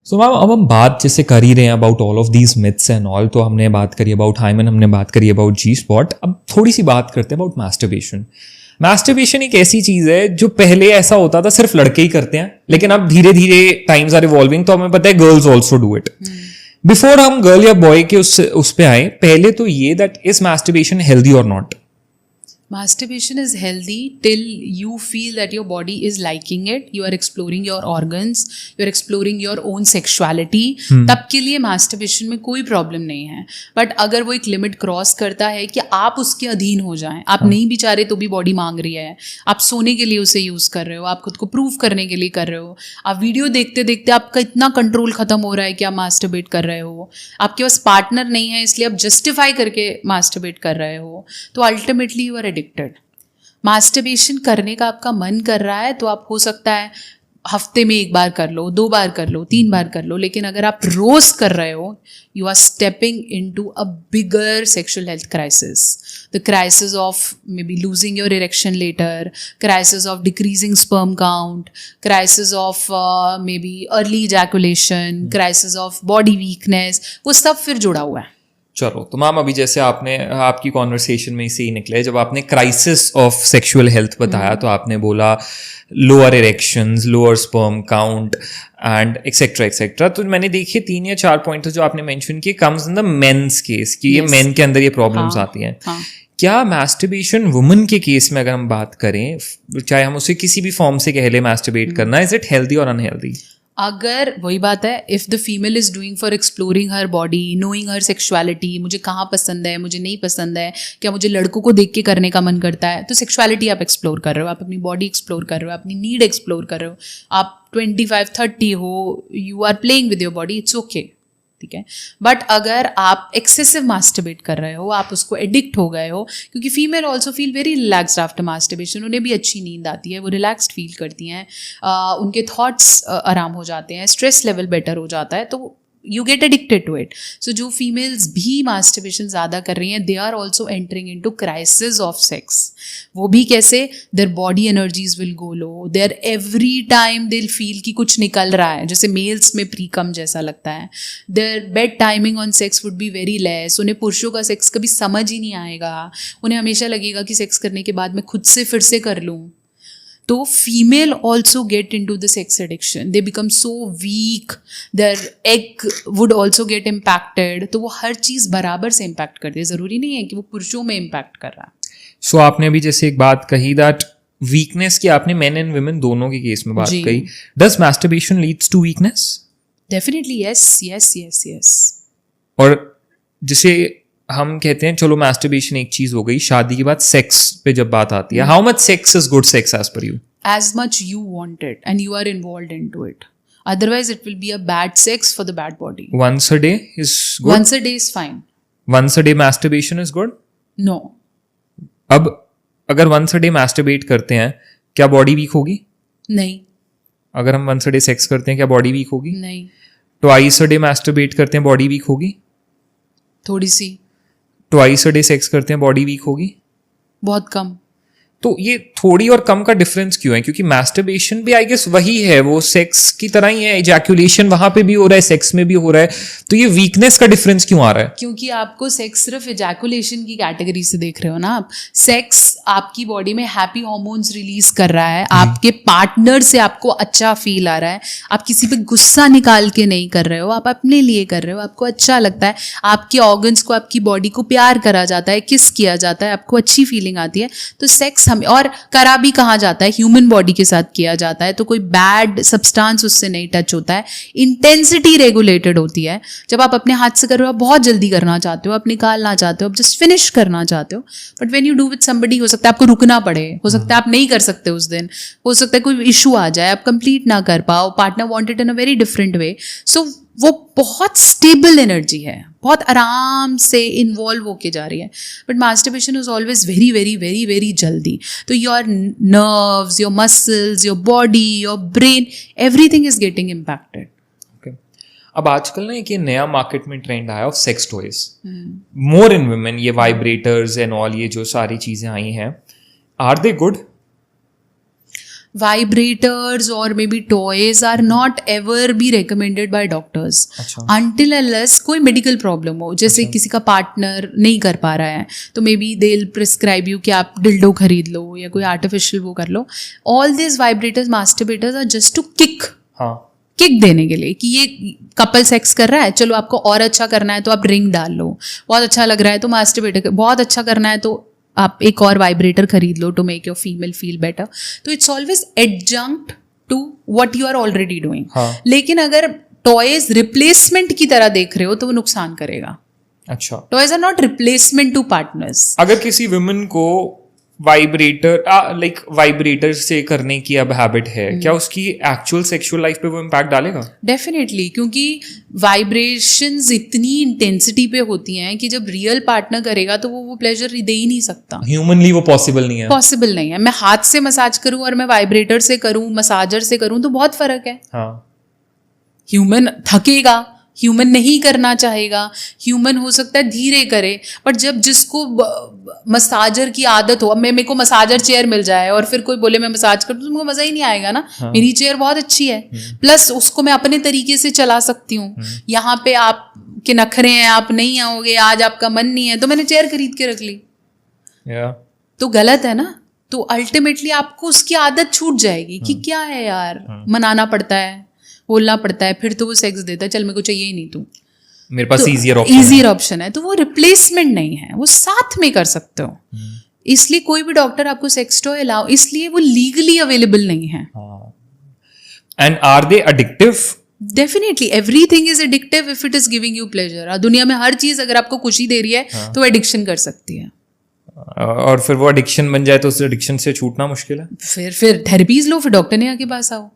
So ma'am अब हम बात जैसे कर ही रहे हैं about all of these myths and all, तो हमने बात करी अबाउट हाइमन, हमने बात करी अबाउट जी स्पॉट, अब थोड़ी सी बात करते हैं अबाउट मैस्टरबेशन। मैस्टरबेशन एक ऐसी चीज है जो पहले ऐसा होता था सिर्फ लड़के ही करते हैं, लेकिन अब धीरे धीरे टाइम्स आर इवॉल्विंग, तो हमें पता है girls also do it. Before हम गर्ल या बॉय के उस पे आए, पहले तो ये दैट इज मैस्टरबेशन हेल्दी और not? Masturbation is healthy till you feel that your body is liking it, you are exploring your organs, you are exploring your own sexuality. तब के लिए masturbation में कोई प्रॉब्लम नहीं है। बट अगर वो एक लिमिट क्रॉस करता है कि आप उसके अधीन हो जाएं, आप नहीं भी चाह रहे तो भी बॉडी मांग रही है, आप सोने के लिए उसे यूज़ कर रहे हो, आप खुद को प्रूव करने के लिए कर रहे हो, आप वीडियो देखते देखते आपका इतना कंट्रोल खत्म हो रहा है कि आप मास्टरबेट कर रहे हो, आपके पास पार्टनर नहीं है इसलिए आप जस्टिफाई करके मास्टरबेट कर रहे हो, तो ultimately you are addicted. Masturbation करने का आपका मन कर रहा है तो आप हो सकता है हफ्ते में 1 बार कर लो, 2 बार कर लो, 3 बार कर लो, लेकिन अगर आप रोज कर रहे हो, you are stepping into a bigger sexual health crisis, the crisis of maybe losing your erection later, crisis of decreasing sperm count, crisis of maybe early ejaculation, crisis of body weakness, वो सब फिर जुड़ा हुआ है। चलो, तो ma'am अभी जैसे आपने आपकी कॉन्वर्सेशन में इसे ही निकले, जब आपने क्राइसिस ऑफ सेक्सुअल हेल्थ बताया तो आपने बोला lower erections, lower sperm count and etcetera etcetera, तो मैंने देखे 3 या 4 पॉइंट जो आपने मेंशन किए comes in the men's case कि ये मेन के अंदर ये प्रॉब्लम्स आती हैं। क्या मैस्टरबेशन वुमन के केस में अगर हम बात करें, चाहे हम उसे किसी भी फॉर्म से कह ले मैस्टरबेट करना, इज इट हेल्दी और अनहेल्दी? अगर वही बात है, if the female is doing for exploring her body, knowing her sexuality, मुझे कहाँ पसंद है, मुझे नहीं पसंद है, क्या मुझे लड़कों को देख के करने का मन करता है, तो सेक्सुअलिटी आप एक्सप्लोर कर रहे हो, आप अपनी बॉडी एक्सप्लोर कर रहे हो, अपनी नीड एक्सप्लोर कर रहे हो, आप 25-30 हो, you are playing with your body, it's okay, ठीक है। बट अगर आप एक्सेसिव मास्टरबेट कर रहे हो, आप उसको एडिक्ट हो गए हो, क्योंकि female also feel very relaxed after masturbation, उन्हें भी अच्छी नींद आती है, वो रिलैक्सड फील करती हैं, उनके थॉट्स आराम हो जाते हैं, स्ट्रेस लेवल बेटर हो जाता है, तो you get addicted to it. So जो females भी masturbation ज़्यादा कर रही हैं, they are also entering into crisis of sex. वो भी कैसे? Their body energies will go low. Their every time they'll feel कि कुछ निकल रहा है, जैसे males में pre-cum जैसा लगता है. Their bed timing on sex would be very less. उन्हें पुरुषों का sex कभी समझ ही नहीं आएगा. उन्हें हमेशा लगेगा कि sex करने के बाद मैं खुद से फिर से कर लूँ. तो female also get into the sex addiction, they become so weak, their egg would also get impacted, तो वो हर चीज़ बराबर से इम्पैक्ट करती है, ज़रूरी नहीं है कि वो पुरुषों में इम्पैक्ट कर रहा है। सो आपने अभी जैसे एक बात कही दैट वीकनेस की, आपने मेन एंड वुमेन दोनों के केस में बात कही, does masturbation leads to weakness? Definitely yes yes yes yes. और जिसे हम कहते हैं, चलो मैस्टरबेशन एक चीज हो गई, शादी के बाद सेक्स पे जब बात आती है, how much sex is good sex as per you? As much you want it and you are involved into it, otherwise it will be a bad sex for the bad body. Once a day is good? Once a day is fine. Once a day masturbation is good? No. अब अगर once a day masturbate करते हैं, क्या body weak होगी? नहीं. अगर हम once a day sex करते हैं, क्या बॉडी वीक होगी? नहीं. Twice a day masturbate करते हैं, बॉडी वीक होगी? थोड़ी सी. Twice a day सेक्स करते हैं, बॉडी वीक होगी? बहुत कम. तो ये थोड़ी और कम का डिफरेंस क्यों है? क्योंकि मैस्टरबेशन भी आई गेस वही है, वो सेक्स की तरह ही है, इजैकुलेशन वहां पे भी हो रहा है, सेक्स में भी हो रहा है, तो ये वीकनेस का डिफरेंस क्यों आ रहा है? क्योंकि आपको सेक्स सिर्फ इजैकुलेशन की कैटेगरी से देख रहे हो ना आप। सेक्स आपकी बॉडी में हैप्पी हार्मोन्स रिलीज कर रहा है, आपके पार्टनर से आपको अच्छा फील आ रहा है, आप किसी पे गुस्सा निकाल के नहीं कर रहे हो, आप अपने लिए कर रहे हो, आपको अच्छा लगता है, आपके ऑर्गन्स को, आपकी बॉडी को प्यार करा जाता है, किस किया जाता है, आपको अच्छी फीलिंग आती है, तो सेक्स हमें, और करा भी कहाँ जाता है, ह्यूमन बॉडी के साथ किया जाता है, तो कोई बैड सब्सटेंस उससे नहीं टच होता है, इंटेंसिटी रेगुलेटेड होती है। जब आप अपने हाथ से कर रहे हो, आप बहुत जल्दी करना चाहते हो, आप निकालना चाहते हो, आप जस्ट फिनिश करना चाहते हो, but when you do with somebody, हो सकता है आपको रुकना पड़े, हो सकता है आप नहीं कर सकते उस दिन, हो सकता है कोई इशू आ जाए, आप कंप्लीट ना कर पाओ, partner wanted in a very different way, so वो बहुत स्टेबल एनर्जी है, बहुत आराम से इन्वॉल्व होके जा रही है, but masturbation is always very very very very जल्दी, तो your nerves, your muscles, your body, your brain, everything is getting impacted. अब आजकल ना एक ये नया मार्केट में ट्रेंड आया of sex toys, more in women, ये वाइब्रेटर्स एंड ऑल, ये जो सारी चीजें आई हैं, are they good? vibrators or maybe toys are not ever be recommended by doctors until unless कोई medical problem हो, जैसे किसी का पार्टनर नहीं कर पा रहा है तो may be they'll prescribe you कि आप dildo खरीद लो या कोई artificial वो कर लो. All these vibrators, masturbators are just to kick. हाँ. किक देने के लिए कि ये कपल सेक्स कर रहा है, चलो आपको और अच्छा करना है तो आप रिंग डाल लो, बहुत अच्छा लग रहा है तो मास्टरबेटर, बहुत अच्छा करना है तो आप एक और वाइब्रेटर खरीद लो to make your female feel better. तो it's always adjunct to what you are already doing. लेकिन अगर टॉयज रिप्लेसमेंट की तरह देख रहे हो तो वो नुकसान करेगा. अच्छा. Toys are not replacement to partners. अगर किसी वुमेन को वाइब्रेटर से करने की अब हैबिट है, क्या उसकी एक्चुअल सेक्सुअल लाइफ पे वो इम्पैक्ट डालेगा? डेफिनेटली, क्योंकि वाइब्रेशंस इतनी इंटेंसिटी पे होती हैं कि जब रियल पार्टनर करेगा तो वो प्लेजर दे ही नहीं सकता. ह्यूमनली वो पॉसिबल नहीं है. पॉसिबल नहीं है. मैं हाथ से मसाज करूं और मैं वाइब्रेटर से करूं, मसाजर से करूं तो बहुत फर्क है. हाँ. ह्यूमन थकेगा, ह्यूमन नहीं करना चाहेगा, ह्यूमन हो सकता है धीरे करे, बट जब जिसको मसाजर की आदत हो, अब मेरे को मसाजर चेयर मिल जाए और फिर कोई बोले मैं मसाज कर दूं तो मुझे मजा ही नहीं आएगा ना. हाँ. मेरी चेयर बहुत अच्छी है, प्लस उसको मैं अपने तरीके से चला सकती हूँ. यहाँ पे आप के नखरे हैं, आप नहीं आओगे, आज आपका मन नहीं है तो मैंने चेयर खरीद के रख ली. तो गलत है ना. तो अल्टीमेटली आपको उसकी आदत छूट जाएगी कि क्या है यार, मनाना पड़ता है, बोलना पड़ता है, फिर तो वो सेक्स देता है, चल मेरे को चाहिए ही नहीं तू, मेरे पास इजियर ऑप्शन है. तो वो रिप्लेसमेंट नहीं है, वो साथ में कर सकते हो. इसलिए कोई भी डॉक्टर आपको सेक्स टॉय अलाउ, इसलिए वो लीगली अवेलेबल नहीं है. And are they addictive? Definitely, everything is addictive if it is giving you pleasure. दुनिया में हर चीज अगर आपको खुशी दे रही है तो एडिक्शन कर सकती है. और फिर वो एडिक्शन बन जाए तो उस एडिक्शन से छूटना मुश्किल है. फिर थेरेपीज लो, फिर डॉक्टर ने आके पास आओ.